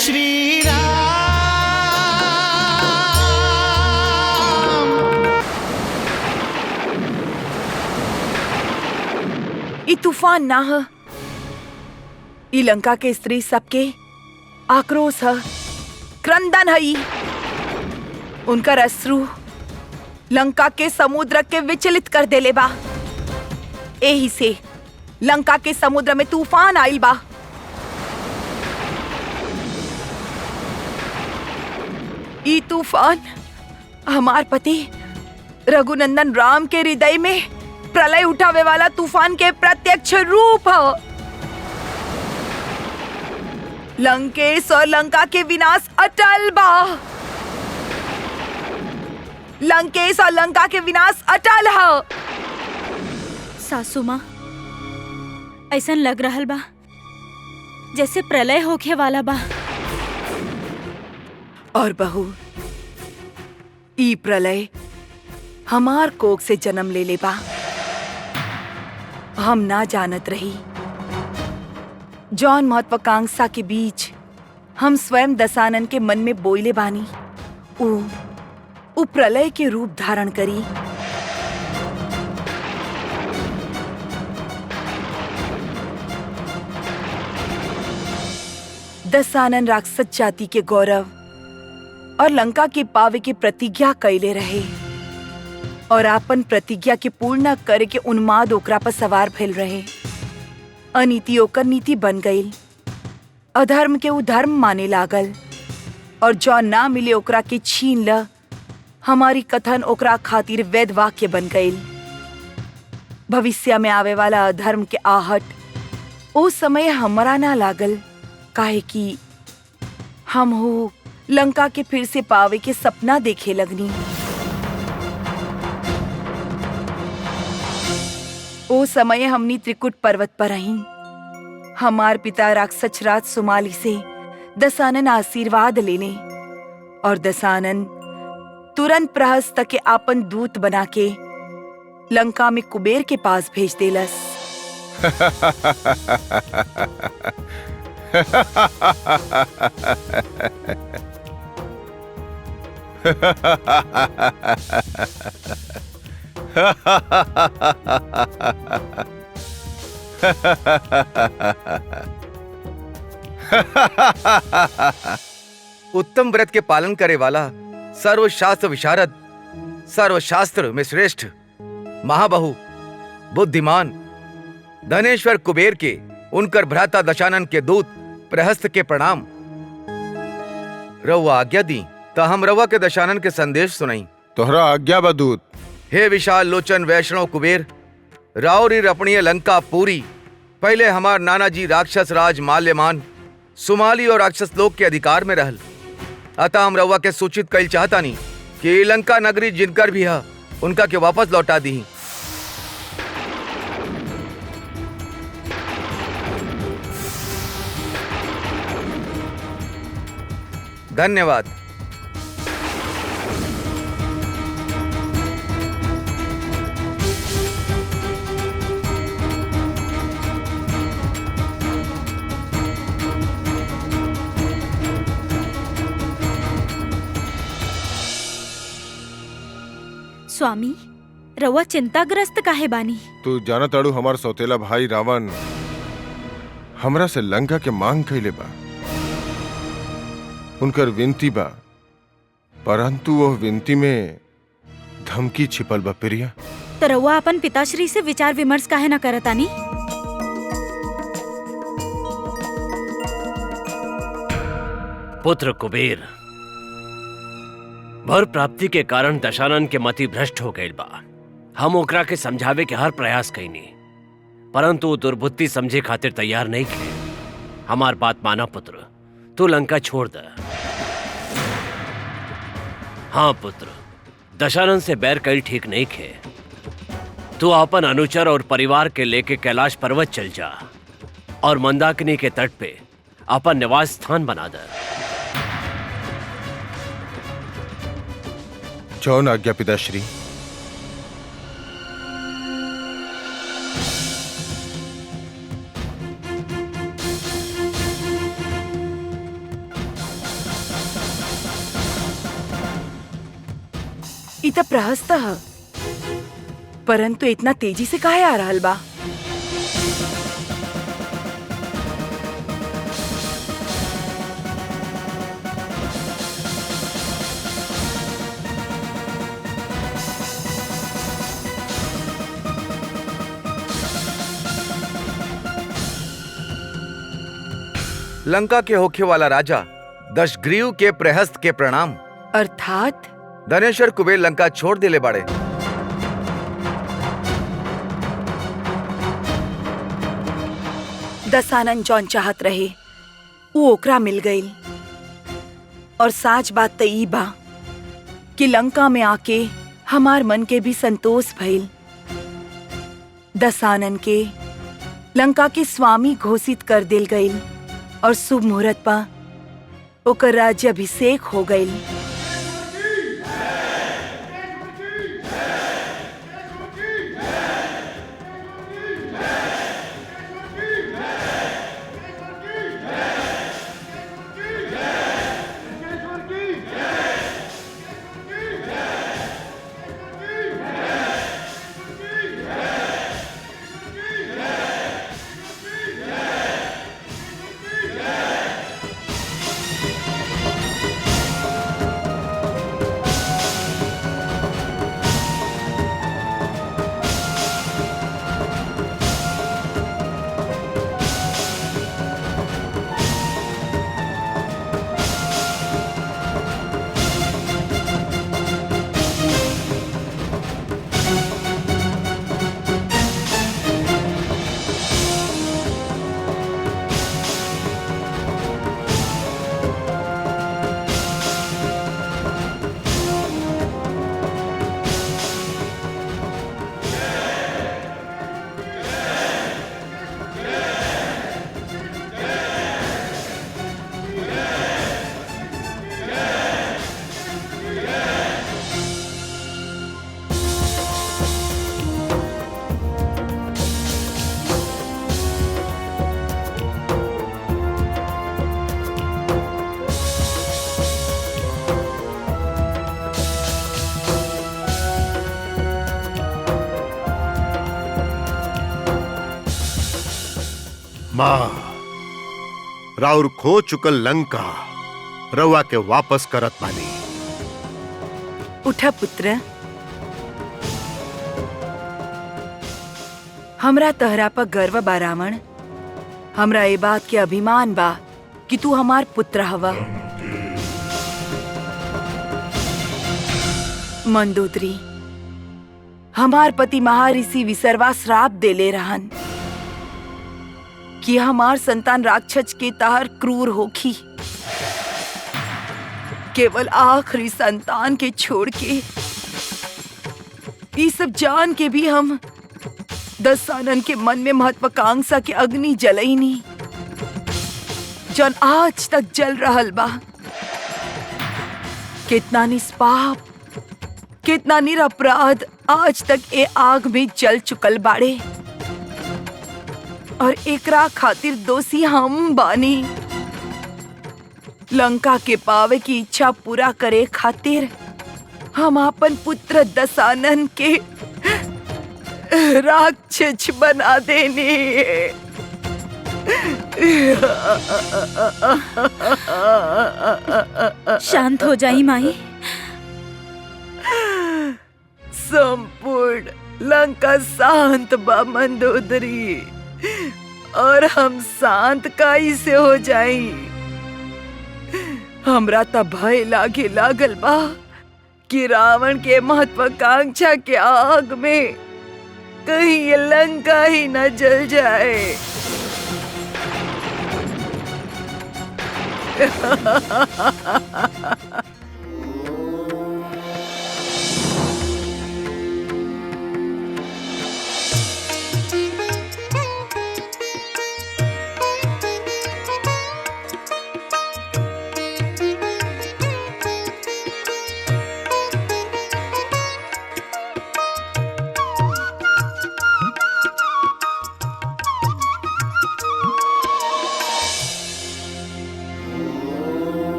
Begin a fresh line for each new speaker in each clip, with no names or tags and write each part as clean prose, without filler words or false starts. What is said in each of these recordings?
श्री राम।
ई तूफान ना ह, ई लंका के स्त्री सबके आक्रोश ह, क्रंदन है। ई उनका अश्रु लंका के समुद्र के विचलित कर देले बा। एही से लंका के समुद्र में तूफान आइल बा। ई तूफान हमार पति रघुनंदन राम के हृदय में प्रलय उठावे वाला तूफान के प्रत्यक्ष रूप है। लंकेश और लंका के विनाश अटल बा। लंकेश और लंका के विनाश अटल है।
सासू माँ, ऐसा लग रहल बा जैसे प्रलय होखे वाला बा।
और बहू, ई प्रलय हमार कोख से जन्म ले बा। हम ना जानत रही जौन महत्वाकांक्षा के बीच हम स्वयं दशानन के मन में बोइले बानी उ प्रलय के रूप धारण करी। दशानन राक्षस जाति के गौरव और लंका के पावे की प्रतिज्ञा कैले रहे और आपन प्रतिज्ञा के पूर्ण करे के उन्माद ओकरा पर सवार भइल रहे। अनीति ओकर नीति बन गई, अधर्म के उ धर्म माने लागल और जो ना मिले ओकरा के छीन ल। हमारी कथन ओकरा खातिर वैध वाक्य बन गई। भविष्य में आवे वाला अधर्म के आहट उस समय हमरा ना लागल, काहे कि हम हो लंका के फिर से पावे के सपना देखे लगनी। ओ समय हमनी त्रिकुट पर्वत पर रही। हमार पिता राक्षस राज सुमाली से दशानन आशीर्वाद लेने और दशानन तुरंत प्रहस्त के आपन दूत बना के लंका में कुबेर के पास भेज देलस।
उत्तम व्रत के पालन करे वाला सर्वशास्त्र विशारद, सर्वशास्त्र में श्रेष्ठ महाबहु बुद्धिमान धनेश्वर कुबेर के उनकर भ्राता दशानन के दूत प्रहस्त के प्रणाम। रउआ आज्ञा दी तो हम रउआ के दशानन के संदेश सुनाई।
तोहरा आज्ञा बदूत।
हे विशाल लोचन वैष्णव कुबेर, राउरी रपणीय लंका पूरी पहले हमार नाना जी राक्षस राज माल्यमान सुमाली और राक्षस लोक के अधिकार में रहल। अतः हम रउआ के सूचित कइल चाहतानी कि लंका नगरी जिनकर भी है उनका के वापस लौटा दी। धन्यवाद।
स्वामी, रउआ चिंताग्रस्त काहे बानी?
तू जानत अड़ू हमार सौतेला भाई रावण हमरा से लंका के मांग कइले बा। उनकर विनती बा, परंतु वह विनती में धमकी छिपल बा प्रिया।
तो रउआ अपन पिताश्री से विचार विमर्श काहे ना करतानी?
पुत्र कुबेर, वर प्राप्ति के कारण दशानन के मति भ्रष्ट हो गईल बा। हम ओकरा के समझावे के हर प्रयास कईनी, परंतु वो दुर्बुद्धि समझे खातिर तैयार नहीं थे। हमार बात माना पुत्र, तू लंका छोड़ दे। हाँ पुत्र, दशानन से बैर कईल ठीक नहीं खे। तू अपन अनुचर और परिवार के लेके कैलाश पर्वत चल जा और मंदाकिनी के तट पे अपन निवास स्थान बना दे।
जौन आज्ञा पिताश्री।
इत प्रहस्त ह, परंतु इतना तेजी से काहे आ रहल बा?
लंका के होखे वाला राजा दशग्रीव के प्रहस्त के प्रणाम।
अर्थात
धनेश्वर कुबेर लंका छोड़ देले बाड़े।
दसानन जौन चाहत रहे वो ओकरा मिल गईल। और साच बात त ई बा कि लंका में आके हमार मन के भी संतोष भइल। दसानन के लंका के स्वामी घोषित कर देल गईल और शुभ मुहूर्त पा ओकर राज्याभिषेक हो गईल।
माँ, राउर खो चुकल लंका रउआ के वापस करत बानी।
उठा पुत्र, हमरा तहरा पर गर्व बा रावण। हमरा ए बात के अभिमान बा कि तू हमार पुत्र हवा। मंदोदरी, हमार पति महाऋषि विसर्वा श्राप देले रहन कि हमार संतान राक्षस के तहर क्रूर होखी। केवल आखिरी संतान के छोड़ के ये सब जान के भी हम दसानन के मन में महत्वाकांक्षा के अग्नि जलईनी, जौन आज तक जल रहल बा। कितना निष्पाप, कितना निरपराध आज तक ए आग में जल चुकल बाड़े, और एकरा खातिर दोषी हम बानी। लंका के पावे की इच्छा पूरा करे खातिर हम अपन पुत्र दसानन के राक्षस बना देने।
शांत हो जाई माई।
संपूर्ण लंका शांत बा मंदोदरी, और हम शांत काई से हो जाई। हमरा त भय लागे लागल बा कि रावण के महत्वाकांक्षा के आग में कहीं ये लंका ही न जल जाए।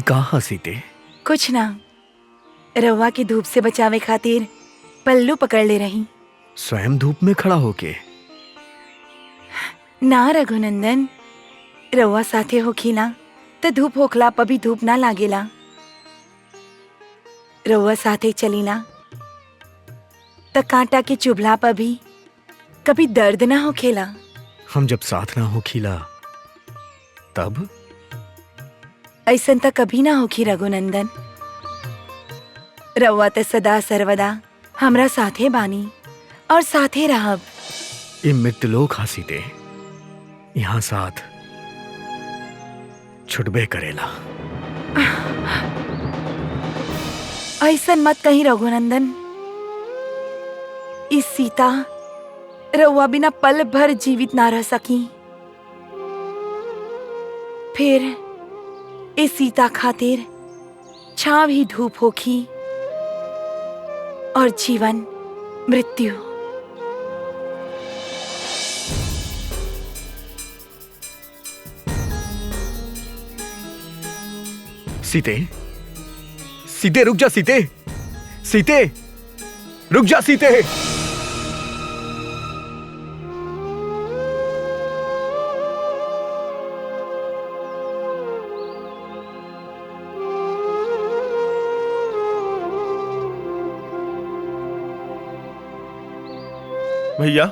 कहाँ सीते?
कुछ ना, रउआ की धूप से बचावे खातिर पल्लू पकड़ ले रही।
स्वयं धूप में खड़ा होके?
ना रघुनंदन, रउआ साथे होखीला त धूप होखला पर भी धूप ना लागेला। रउआ साथे चलीला त कांटा के चुभला पर भी कभी दर्द ना होखेला।
हम जब साथ ना हो खिला तब?
ऐसन त कभी ना होखी रघुनंदन। रउआ त सदा सर्वदा हमरा साथे बानी और साथे रहब।
ये मृत्युलोक हा सीते, यहाँ साथ छुटबे करेला।
ऐसन मत कहीं रघुनंदन। इस सीता रउआ बिना पल भर जीवित ना रह सकी। फिर इस सीता खातिर छाव ही धूप होखी और जीवन मृत्यु।
सीते, सीते रुक जा सीते, सीते रुक जा सीते।
भैया,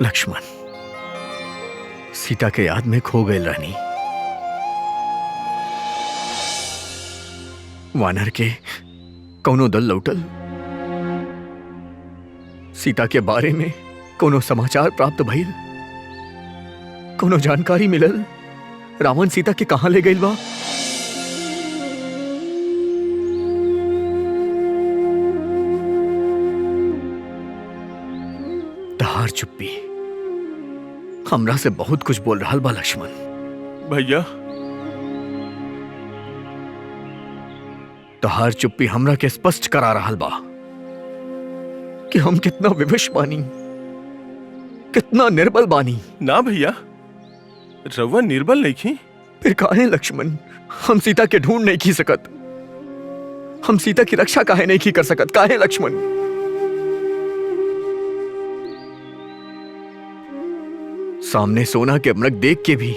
लक्ष्मण, सीता के याद में खो गए रानी। वानर के कौनो दल लौटल? सीता के बारे में कोनो समाचार प्राप्त भइल? कोनो जानकारी मिलल? रावण सीता के कहां ले गइल बा? तहार चुप्पी हमरा से बहुत कुछ बोल रहा बा लक्ष्मण।
भैया,
तहार चुप्पी हमरा के स्पष्ट करा रहा बा कि हम कितना विवश बानी, कितना निर्बल बानी।
ना भैया, रउआ निर्बल नहीं खी।
फिर काहे लक्ष्मण हम सीता के ढूंढ नहीं की सकत? हम सीता की रक्षा काहे नहीं की कर सकत? काहे लक्ष्मण? सामने सोना के मृग देख के भी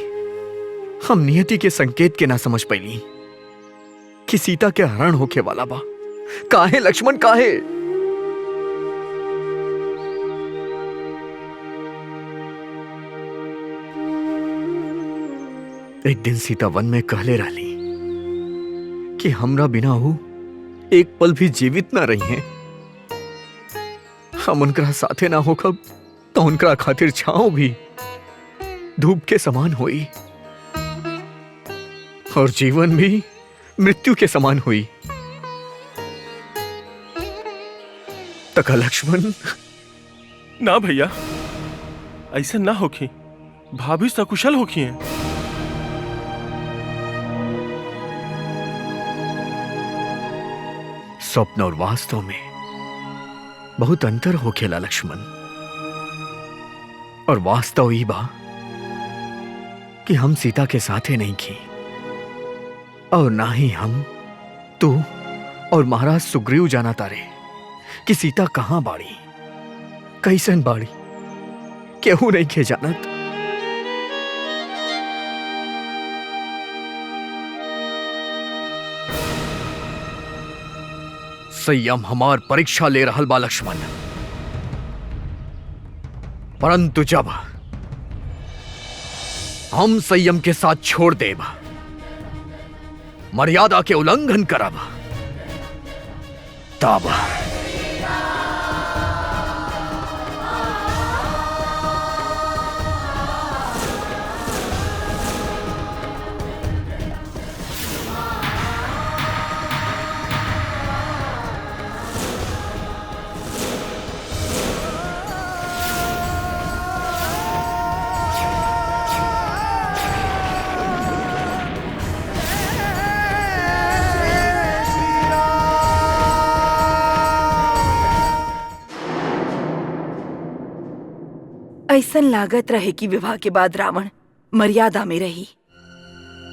हम नियति के संकेत के ना समझ पैली कि सीता के हरण होके वाला बा। काहे लक्ष्मण, काहे? एक दिन सीता वन में कहले रहली कि हमरा बिना हो एक पल भी जीवित ना रही हैं। हम उनकरा साथे ना होखब तो उनकरा खातिर छांव भी धूप के समान हुई और जीवन भी मृत्यु के समान हुई। तका लक्ष्मण,
ना भैया, ऐसा ना होखी। भाभी सकुशल होखी हैं।
स्वप्न और वास्तव में बहुत अंतर होखेला लक्ष्मण। और वास्तव ही बा कि हम सीता के साथे नहीं की और ना ही हम, तू और महाराज सुग्रीव जाना तारे कि सीता कहां बाड़ी, कैसन बाड़ी, केहू नहीं के जानत। संयम हमार परीक्षा ले रहल बा लक्ष्मण, परंतु जब हम संयम के साथ छोड़ देब, मर्यादा के उल्लंघन करब, तब
ऐसन लागत रहे कि विवाह के बाद रावण मर्यादा में रही,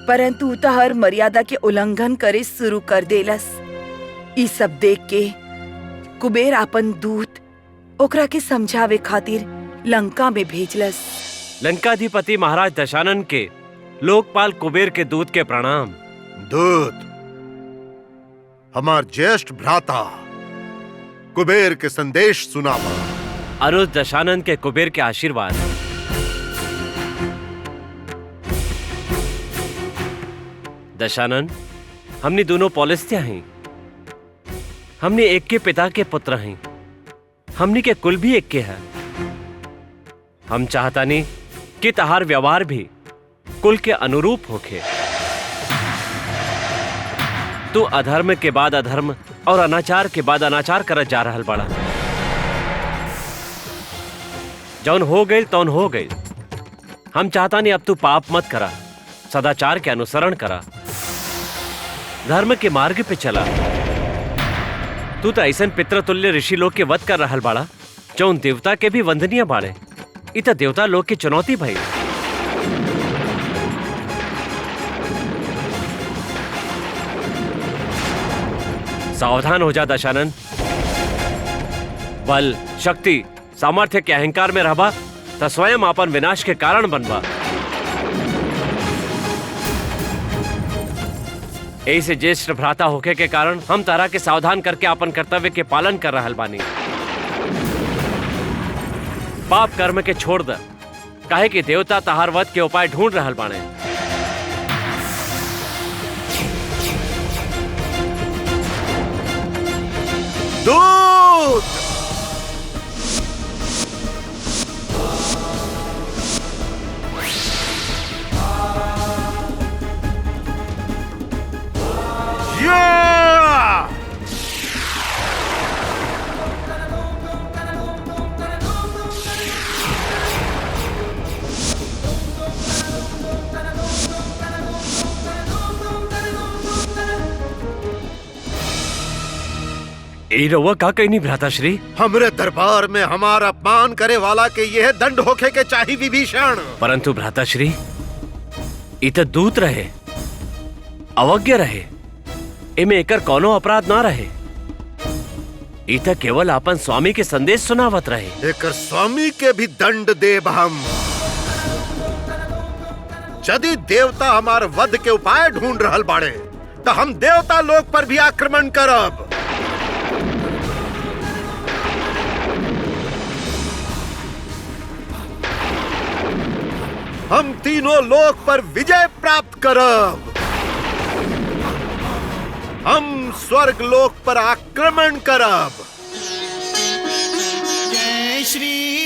परंतु उ त हर मर्यादा के उल्लंघन करे शुरू कर देलस। ई सब देख के कुबेर अपन दूत ओकरा के समझावे खातिर लंका में भेजलस।
लंकाधिपति महाराज दशानन के लोकपाल कुबेर के दूत के प्रणाम।
दूत, हमार ज्येष्ठ भ्राता कुबेर के संदेश सुनावा।
अनुज दशानन के कुबेर के आशीर्वाद। दशानन, हमने दोनों पौलस्त्य हैं। हमने एक के पिता के पुत्र हैं। हमने के कुल भी एक के है। हम चाहता नहीं कि तहार व्यवहार भी कुल के अनुरूप होखे। तू अधर्म के बाद अधर्म और अनाचार के बाद अनाचार करत जा रहल बड़ा। जौन हो गई तौन हो गई। हम चाहता नहीं अब तू पाप मत करा, सदाचार के अनुसरण करा, धर्म के मार्ग पे चला। तू तो ऐसन पितृतुल्य ऋषि लोग के वध कर रहल बाड़ा जौन देवता के भी वंदनीय बाड़े। इत देवता लोग की चुनौती भई। सावधान हो जा दशानन। बल, शक्ति, सामर्थ्य के अहंकार में रहबा तो स्वयं अपन विनाश के कारण बनबा। ऐसे ज्येष्ठ भ्राता होके के कारण हम तारा के सावधान करके अपन कर्तव्य के पालन कर रहल बानी। पाप कर्म के छोड़ द, काहे कि देवता तहार वध के उपाय ढूंढ रहल बाने।
दूत,
ए रउआ का कहीं नहीं भ्राताश्री।
हमरे दरबार में हमारा अपमान करे वाला के यह दंड होखे के चाही विभीषण।
परंतु भ्राताश्री, इत दूत रहे, अवज्ञ रहे, इमे एकर कोनो अपराध ना रहे। इत केवल अपन स्वामी के संदेश सुनावत रहे।
एकर स्वामी के भी दंड देब हम। यदि देवता हमार वध के उपाय ढूंढ रहल बाड़े तो हम देवता लोक पर भी आक्रमण करब। हम तीनों लोक पर विजय प्राप्त करब। हम स्वर्ग लोक पर आक्रमण करब।
जय श्री